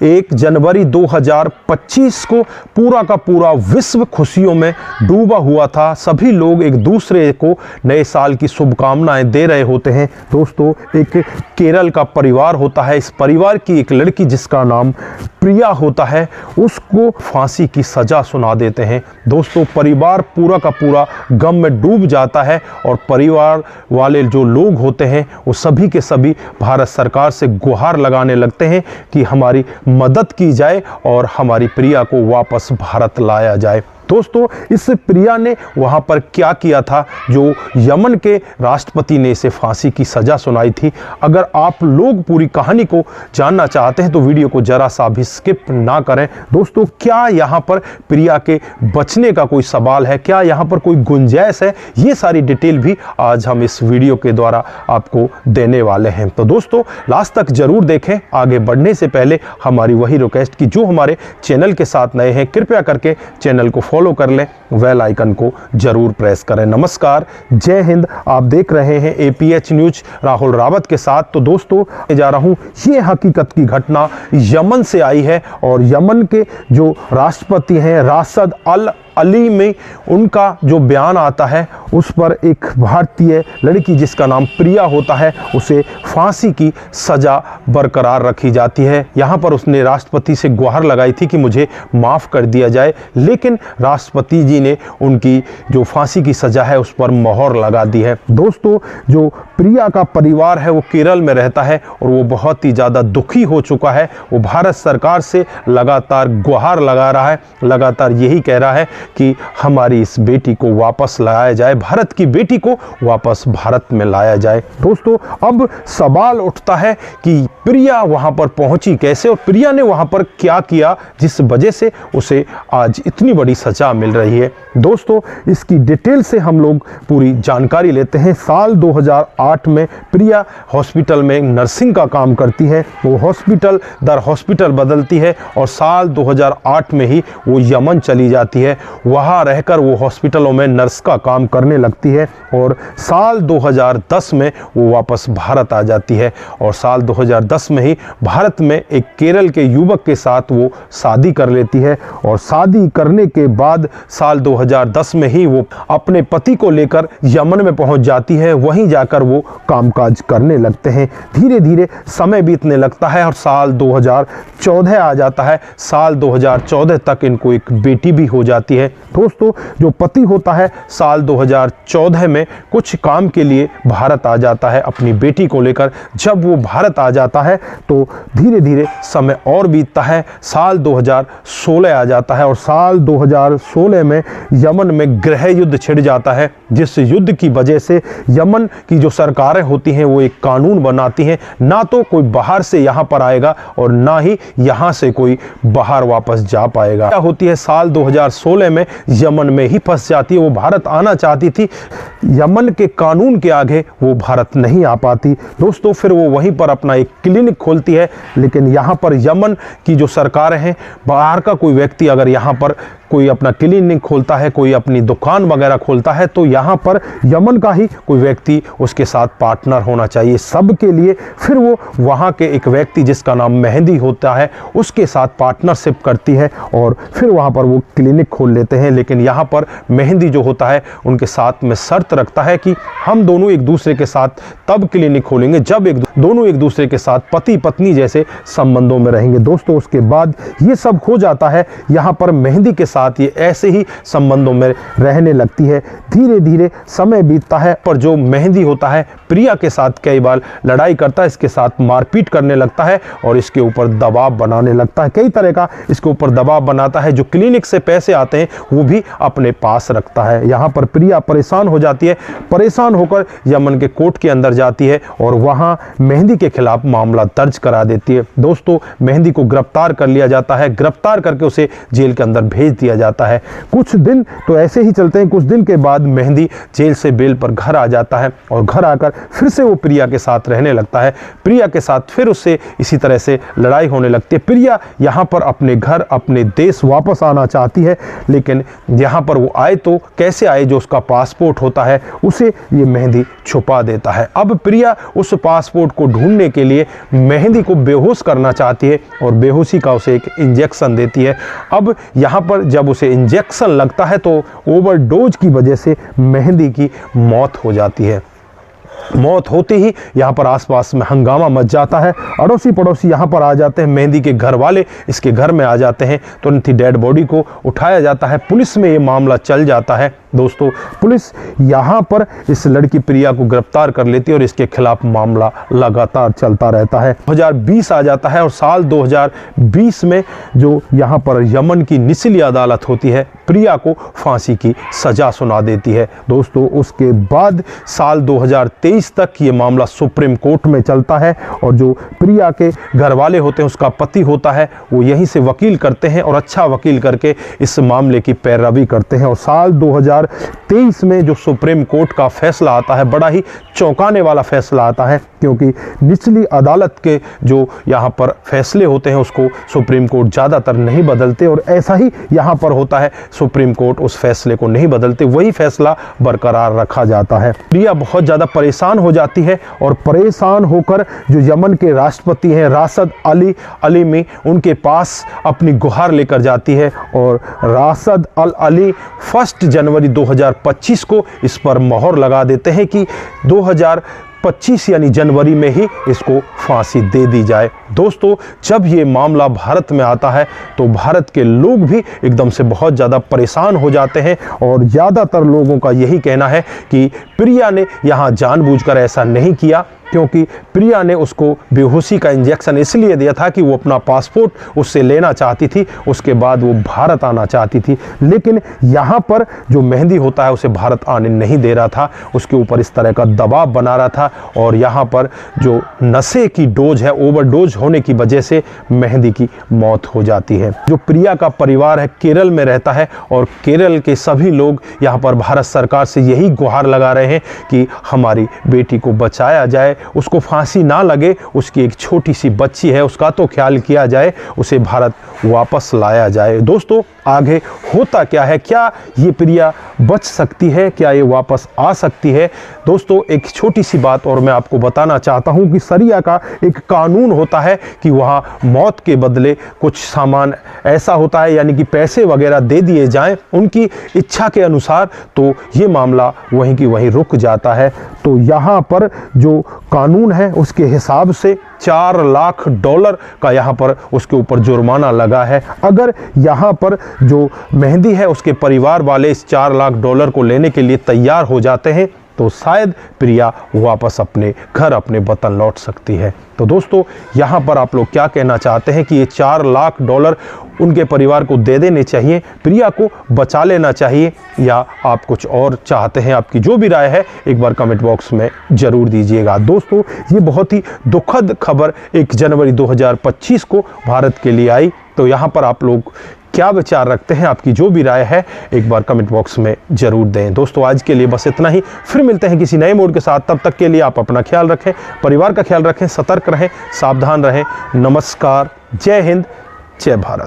1 जनवरी 2025 को पूरा का पूरा विश्व खुशियों में डूबा हुआ था। सभी लोग एक दूसरे को नए साल की शुभकामनाएं दे रहे होते हैं। दोस्तों, एक केरल का परिवार होता है। इस परिवार की एक लड़की जिसका नाम प्रिया होता है, उसको फांसी की सजा सुना देते हैं। दोस्तों, परिवार पूरा का पूरा गम में डूब जाता है और परिवार वाले जो लोग होते हैं वो सभी के सभी भारत सरकार से गुहार लगाने लगते हैं कि हमारी मदद की जाए और हमारी प्रिया को वापस भारत लाया जाए। दोस्तों, इस प्रिया ने वहाँ पर क्या किया था जो यमन के राष्ट्रपति ने इसे फांसी की सज़ा सुनाई थी। अगर आप लोग पूरी कहानी को जानना चाहते हैं तो वीडियो को ज़रा सा भी स्किप ना करें। दोस्तों, क्या यहाँ पर प्रिया के बचने का कोई सवाल है, क्या यहाँ पर कोई गुंजाइश है, ये सारी डिटेल भी आज हम इस वीडियो के द्वारा आपको देने वाले हैं। तो दोस्तों, लास्ट तक ज़रूर देखें। आगे बढ़ने से पहले हमारी वही रिक्वेस्ट कि जो हमारे चैनल के साथ नए हैं, कृपया करके चैनल को फॉलो कर लें, बेल आइकन को जरूर प्रेस करें। नमस्कार, जय हिंद। आप देख रहे हैं APH न्यूज राहुल रावत के साथ। तो दोस्तों, जा रहा हूं, ये हकीकत की घटना यमन से आई है और यमन के जो राष्ट्रपति हैं राशिद अल अली में उनका जो बयान आता है उस पर एक भारतीय लड़की जिसका नाम प्रिया होता है उसे फांसी की सज़ा बरकरार रखी जाती है। यहाँ पर उसने राष्ट्रपति से गुहार लगाई थी कि मुझे माफ़ कर दिया जाए, लेकिन राष्ट्रपति जी ने उनकी जो फांसी की सज़ा है उस पर मोहर लगा दी है। दोस्तों, जो प्रिया का परिवार है वो केरल में रहता है और वो बहुत ही ज़्यादा दुखी हो चुका है। वो भारत सरकार से लगातार गुहार लगा रहा है, लगातार यही कह रहा है कि हमारी इस बेटी को वापस लाया जाए, भारत की बेटी को वापस भारत में लाया जाए। दोस्तों, अब सवाल उठता है कि प्रिया वहां पर पहुंची कैसे और प्रिया ने वहां पर क्या किया जिस वजह से उसे आज इतनी बड़ी सजा मिल रही है। दोस्तों, इसकी डिटेल से हम लोग पूरी जानकारी लेते हैं। साल 2008 में प्रिया हॉस्पिटल में नर्सिंग का काम करती है। वो हॉस्पिटल दर हॉस्पिटल बदलती है और साल 2008 में ही वो यमन चली जाती है। वहाँ रहकर वो हॉस्पिटलों में नर्स का काम करने लगती है और साल 2010 में वो वापस भारत आ जाती है और साल 2010 में ही भारत में एक केरल के युवक के साथ वो शादी कर लेती है और शादी करने के बाद साल 2010 में ही वो अपने पति को लेकर यमन में पहुंच जाती है। वहीं जाकर वो कामकाज करने लगते हैं। धीरे धीरे समय बीतने लगता है और साल 2014 आ जाता है। साल 2014 तक इनको एक बेटी भी हो जाती है। दोस्तों, जो पति होता है साल 2014 में कुछ काम के लिए भारत आ जाता है अपनी बेटी को लेकर। जब वो भारत आ जाता है तो धीरे धीरे समय और बीतता है। साल 2016 आ जाता है और साल 2016 में यमन में गृह युद्ध छिड़ जाता है, जिस युद्ध की वजह से यमन की जो सरकारें होती हैं वो एक कानून बनाती हैं, ना तो कोई बाहर से यहाँ पर आएगा और ना ही यहाँ से कोई बाहर वापस जा पाएगा। क्या होती है, साल 2016 में यमन में ही फंस जाती है। वो भारत आना चाहती थी, यमन के कानून के आगे वो भारत नहीं आ पाती। दोस्तों, फिर वो वहीं पर अपना एक क्लिनिक खोलती है, लेकिन यहाँ पर यमन की जो सरकारें हैं, बाहर का कोई व्यक्ति अगर यहाँ पर कोई अपना क्लिनिक खोलता है, कोई अपनी दुकान वगैरह खोलता है तो यहाँ पर यमन का ही कोई व्यक्ति उसके साथ पार्टनर होना चाहिए सबके लिए। फिर वो वहाँ के एक व्यक्ति जिसका नाम मेहंदी होता है उसके साथ पार्टनरशिप करती है और फिर वहाँ पर वो क्लिनिक खोल लेते हैं। लेकिन यहाँ पर मेहंदी जो होता है उनके साथ में शर्त रखता है कि हम दोनों एक दूसरे के साथ तब क्लिनिक खोलेंगे जब दोनों एक दूसरे के साथ पति पत्नी जैसे संबंधों में रहेंगे। दोस्तों, उसके बाद ये सब हो जाता है। यहाँ पर मेहंदी के साथ ये ऐसे ही संबंधों में रहने लगती है। धीरे धीरे समय बीतता है पर जो मेहंदी होता है प्रिया के साथ कई बार लड़ाई करता है, इसके साथ मारपीट करने लगता है और इसके ऊपर दबाव बनाने लगता है। कई तरह का इसके ऊपर दबाव बनाता है। जो क्लिनिक से पैसे आते हैं वो भी अपने पास रखता है। यहाँ पर प्रिया परेशान हो जाती है। परेशान होकर यमन के कोर्ट के अंदर जाती है और वहाँ मेहंदी के खिलाफ मामला दर्ज करा देती है। दोस्तों, मेहंदी को गिरफ्तार कर लिया जाता है। गिरफ्तार करके उसे जेल के अंदर भेज दिया जाता है। कुछ दिन तो ऐसे ही चलते हैं। कुछ दिन के बाद मेहंदी जेल से बेल पर घर आ जाता है और घर आकर फिर से वो प्रिया के साथ रहने लगता है। प्रिया के साथ फिर उससे इसी तरह से लड़ाई होने लगती है। प्रिया यहाँ पर अपने घर अपने देश वापस आना चाहती है, लेकिन यहाँ पर वो आए तो कैसे आए, जो उसका पासपोर्ट होता है उसे ये मेहंदी छुपा देता है। अब प्रिया उस पासपोर्ट को ढूंढने के लिए मेहंदी को बेहोश करना चाहती है और बेहोशी का उसे एक इंजेक्शन देती है। अब यहाँ पर जब उसे इंजेक्शन लगता है तो ओवरडोज की वजह से मेहंदी की मौत हो जाती है। मौत होते ही यहाँ पर आसपास में हंगामा मच जाता है। अड़ोसी पड़ोसी यहाँ पर आ जाते हैं, मेहंदी के घर वाले इसके घर में आ जाते हैं। तुरंत ही डेड बॉडी को उठाया जाता है। पुलिस में ये मामला चल जाता है। दोस्तों, पुलिस यहाँ पर इस लड़की प्रिया को गिरफ्तार कर लेती है और इसके खिलाफ मामला लगातार चलता रहता है। 2020 आ जाता है और साल 2020 में जो यहाँ पर यमन की निचली अदालत होती है प्रिया को फांसी की सजा सुना देती है। दोस्तों, उसके बाद साल 2023 तक ये मामला सुप्रीम कोर्ट में चलता है और जो प्रिया के घर वाले होते हैं, उसका पति होता है, वो यहीं से वकील करते हैं और अच्छा वकील करके इस मामले की पैरवी करते हैं। और साल 2023 में जो सुप्रीम कोर्ट का फैसला आता है, बड़ा ही चौंकाने वाला फैसला आता है, क्योंकि निचली अदालत के जो यहाँ पर फैसले होते हैं उसको सुप्रीम कोर्ट ज़्यादातर नहीं बदलते और ऐसा ही यहाँ पर होता है। सुप्रीम कोर्ट उस फैसले को नहीं बदलते, वही फैसला बरकरार रखा जाता है। प्रिया बहुत ज़्यादा परेशान हो जाती है और परेशान होकर जो यमन के राष्ट्रपति हैं राशिद अल अलीमी, उनके पास अपनी गुहार लेकर जाती है और राशिद अल अली 1 जनवरी 2025 को इस पर मोहर लगा देते हैं कि 2025 यानी जनवरी में ही इसको फांसी दे दी जाए। दोस्तों, जब ये मामला भारत में आता है तो भारत के लोग भी एकदम से बहुत ज़्यादा परेशान हो जाते हैं और ज़्यादातर लोगों का यही कहना है कि प्रिया ने यहाँ जानबूझकर ऐसा नहीं किया, क्योंकि प्रिया ने उसको बेहोशी का इंजेक्शन इसलिए दिया था कि वो अपना पासपोर्ट उससे लेना चाहती थी, उसके बाद वो भारत आना चाहती थी। लेकिन यहाँ पर जो मेहंदी होता है उसे भारत आने नहीं दे रहा था, उसके ऊपर इस तरह का दबाव बना रहा था और यहाँ पर जो नशे की डोज है, ओवरडोज होने की वजह से मेहंदी की मौत हो जाती है। जो प्रिया का परिवार है केरल में रहता है और केरल के सभी लोग यहाँ पर भारत सरकार से यही गुहार लगा रहे हैं कि हमारी बेटी को बचाया जाए, उसको फांसी ना लगे, उसकी एक छोटी सी बच्ची है उसका तो ख्याल किया जाए, उसे भारत वापस लाया जाए। दोस्तों, आगे होता क्या है, क्या ये प्रिया बच सकती है, क्या ये वापस आ सकती है? दोस्तों, एक छोटी सी बात और मैं आपको बताना चाहता हूँ कि शरिया का एक कानून होता है कि वहाँ मौत के बदले कुछ सामान ऐसा होता है, यानी कि पैसे वगैरह दे दिए जाएं उनकी इच्छा के अनुसार, तो ये मामला वहीं की वहीं रुक जाता है। तो यहाँ पर जो कानून है उसके हिसाब से $4 लाख का यहाँ पर उसके ऊपर जुर्माना लगा है। अगर यहाँ पर जो मेहंदी है उसके परिवार वाले इस $4 लाख को लेने के लिए तैयार हो जाते हैं तो शायद प्रिया वापस अपने घर, अपने वतन लौट सकती है। तो दोस्तों, यहाँ पर आप लोग क्या कहना चाहते हैं कि ये $4 लाख उनके परिवार को दे देने चाहिए, प्रिया को बचा लेना चाहिए, या आप कुछ और चाहते हैं? आपकी जो भी राय है एक बार कमेंट बॉक्स में ज़रूर दीजिएगा। दोस्तों, ये बहुत ही दुखद खबर 1 जनवरी 2025 को भारत के लिए आई। तो यहाँ पर आप लोग क्या विचार रखते हैं? आपकी जो भी राय है एक बार कमेंट बॉक्स में ज़रूर दें। दोस्तों, आज के लिए बस इतना ही, फिर मिलते हैं किसी नए मोड के साथ। तब तक के लिए आप अपना ख्याल रखें, परिवार का ख्याल रखें, सतर्क रहें, सावधान रहें। नमस्कार, जय हिंद, जय भारत।